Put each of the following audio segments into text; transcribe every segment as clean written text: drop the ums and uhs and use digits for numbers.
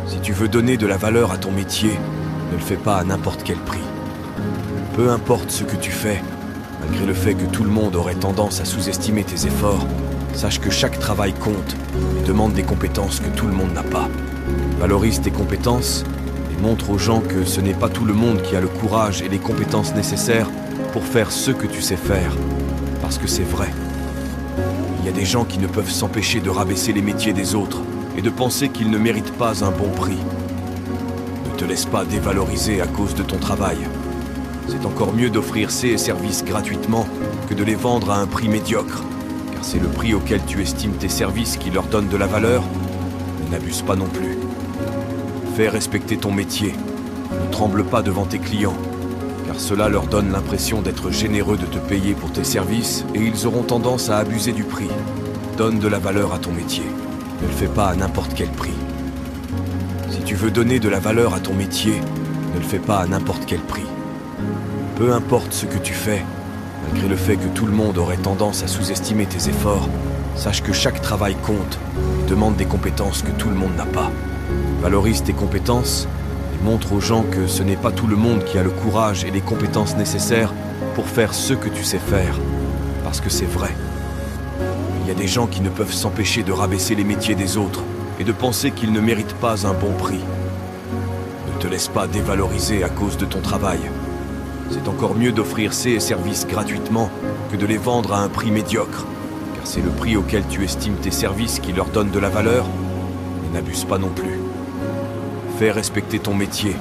Si tu veux donner de la valeur à ton métier, ne le fais pas à n'importe quel prix. Peu importe ce que tu fais, malgré le fait que tout le monde aurait tendance à sous-estimer tes efforts, sache que chaque travail compte et demande des compétences que tout le monde n'a pas. Valorise tes compétences et montre aux gens que ce n'est pas tout le monde qui a le courage et les compétences nécessaires pour faire ce que tu sais faire, parce que c'est vrai. Il y a des gens qui ne peuvent s'empêcher de rabaisser les métiers des autres et de penser qu'ils ne méritent pas un bon prix. Ne te laisse pas dévaloriser à cause de ton travail. C'est encore mieux d'offrir ces services gratuitement que de les vendre à un prix médiocre, car c'est le prix auquel tu estimes tes services qui leur donne de la valeur. Mais n'abuse pas non plus. Fais respecter ton métier. Ne tremble pas devant tes clients, car cela leur donne l'impression d'être généreux de te payer pour tes services et ils auront tendance à abuser du prix. Donne de la valeur à ton métier. Ne le fais pas à n'importe quel prix. Si tu veux donner de la valeur à ton métier, ne le fais pas à n'importe quel prix. Peu importe ce que tu fais, malgré le fait que tout le monde aurait tendance à sous-estimer tes efforts, sache que chaque travail compte et demande des compétences que tout le monde n'a pas. Valorise tes compétences et montre aux gens que ce n'est pas tout le monde qui a le courage et les compétences nécessaires pour faire ce que tu sais faire, parce que c'est vrai. Il y a des gens qui ne peuvent s'empêcher de rabaisser les métiers des autres et de penser qu'ils ne méritent pas un bon prix. Ne te laisse pas dévaloriser à cause de ton travail. C'est encore mieux d'offrir ces services gratuitement que de les vendre à un prix médiocre, car c'est le prix auquel tu estimes tes services qui leur donne de la valeur. Mais n'abuse pas non plus. Fais respecter ton métier.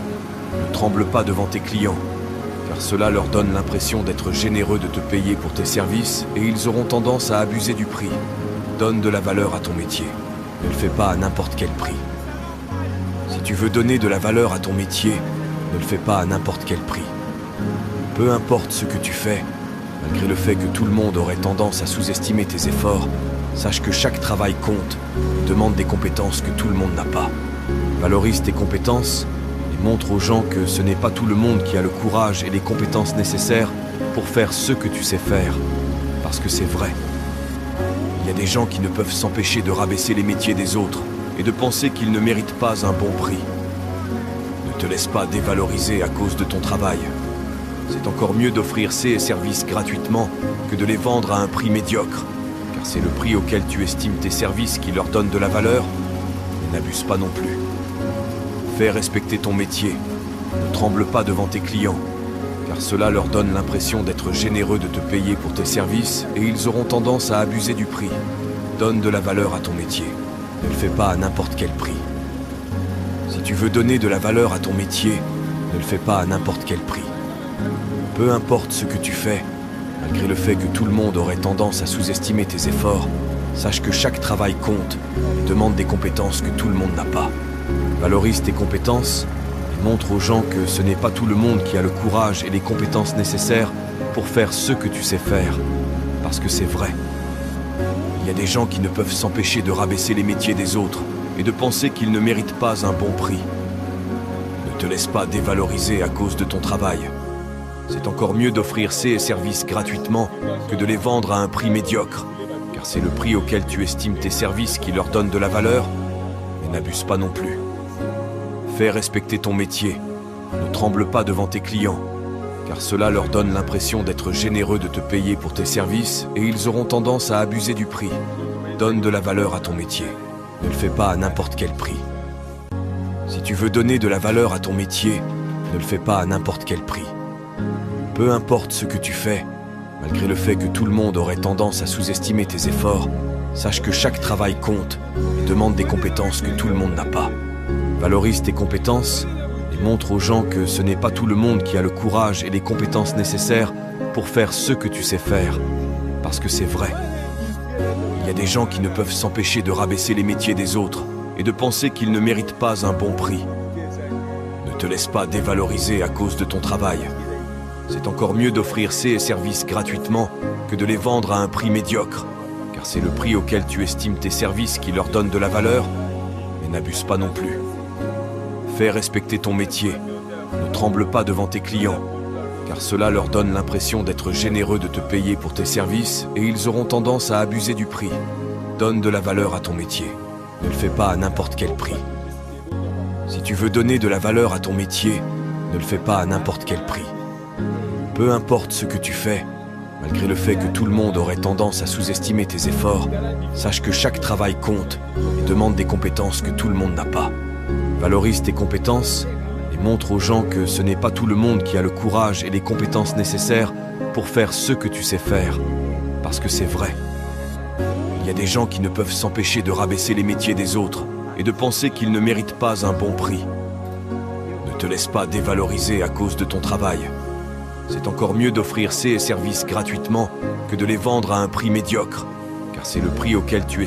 Ne tremble pas devant tes clients, car cela leur donne l'impression d'être généreux de te payer pour tes services et ils auront tendance à abuser du prix. Donne de la valeur à ton métier. Ne le fais pas à n'importe quel prix. Si tu veux donner de la valeur à ton métier, ne le fais pas à n'importe quel prix. Peu importe ce que tu fais, malgré le fait que tout le monde aurait tendance à sous-estimer tes efforts, sache que chaque travail compte et demande des compétences que tout le monde n'a pas. Valorise tes compétences et montre aux gens que ce n'est pas tout le monde qui a le courage et les compétences nécessaires pour faire ce que tu sais faire, parce que c'est vrai. Il y a des gens qui ne peuvent s'empêcher de rabaisser les métiers des autres et de penser qu'ils ne méritent pas un bon prix. Ne te laisse pas dévaloriser à cause de ton travail. C'est encore mieux d'offrir ces services gratuitement que de les vendre à un prix médiocre, car c'est le prix auquel tu estimes tes services qui leur donne de la valeur. Mais n'abuse pas non plus. Fais respecter ton métier. Ne tremble pas devant tes clients, car cela leur donne l'impression d'être généreux de te payer pour tes services et ils auront tendance à abuser du prix. Donne de la valeur à ton métier. Ne le fais pas à n'importe quel prix. Si tu veux donner de la valeur à ton métier, ne le fais pas à n'importe quel prix. Peu importe ce que tu fais, malgré le fait que tout le monde aurait tendance à sous-estimer tes efforts, sache que chaque travail compte et demande des compétences que tout le monde n'a pas. Valorise tes compétences et montre aux gens que ce n'est pas tout le monde qui a le courage et les compétences nécessaires pour faire ce que tu sais faire, parce que c'est vrai. Il y a des gens qui ne peuvent s'empêcher de rabaisser les métiers des autres et de penser qu'ils ne méritent pas un bon prix. Ne te laisse pas dévaloriser à cause de ton travail. C'est encore mieux d'offrir ces services gratuitement que de les vendre à un prix médiocre, car c'est le prix auquel tu estimes tes services qui leur donne de la valeur. Mais n'abuse pas non plus. Fais respecter ton métier. Ne tremble pas devant tes clients, car cela leur donne l'impression d'être généreux de te payer pour tes services et ils auront tendance à abuser du prix. Donne de la valeur à ton métier. Ne le fais pas à n'importe quel prix. Si tu veux donner de la valeur à ton métier, ne le fais pas à n'importe quel prix. Peu importe ce que tu fais, malgré le fait que tout le monde aurait tendance à sous-estimer tes efforts, sache que chaque travail compte et demande des compétences que tout le monde n'a pas. Valorise tes compétences et montre aux gens que ce n'est pas tout le monde qui a le courage et les compétences nécessaires pour faire ce que tu sais faire, parce que c'est vrai. Il y a des gens qui ne peuvent s'empêcher de rabaisser les métiers des autres et de penser qu'ils ne méritent pas un bon prix. Ne te laisse pas dévaloriser à cause de ton travail. C'est encore mieux d'offrir ces services gratuitement que de les vendre à un prix médiocre, car c'est le prix auquel tu estimes tes services qui leur donne de la valeur. Mais n'abuse pas non plus. Fais respecter ton métier. Ne tremble pas devant tes clients, car cela leur donne l'impression d'être généreux de te payer pour tes services et ils auront tendance à abuser du prix. Donne de la valeur à ton métier. Ne le fais pas à n'importe quel prix. tu veux donner de la valeur à ton métier, ne le fais pas à n'importe quel prix. Peu importe ce que tu fais, malgré le fait que tout le monde aurait tendance à sous-estimer tes efforts, sache que chaque travail compte et demande des compétences que tout le monde n'a pas. Valorise tes compétences et montre aux gens que ce n'est pas tout le monde qui a le courage et les compétences nécessaires pour faire ce que tu sais faire, parce que c'est vrai. Il y a des gens qui ne peuvent s'empêcher de rabaisser les métiers des autres et de penser qu'ils ne méritent pas un bon prix. Ne te laisse pas dévaloriser à cause de ton travail. C'est encore mieux d'offrir ces services gratuitement que de les vendre à un prix médiocre, car c'est le prix auquel tu es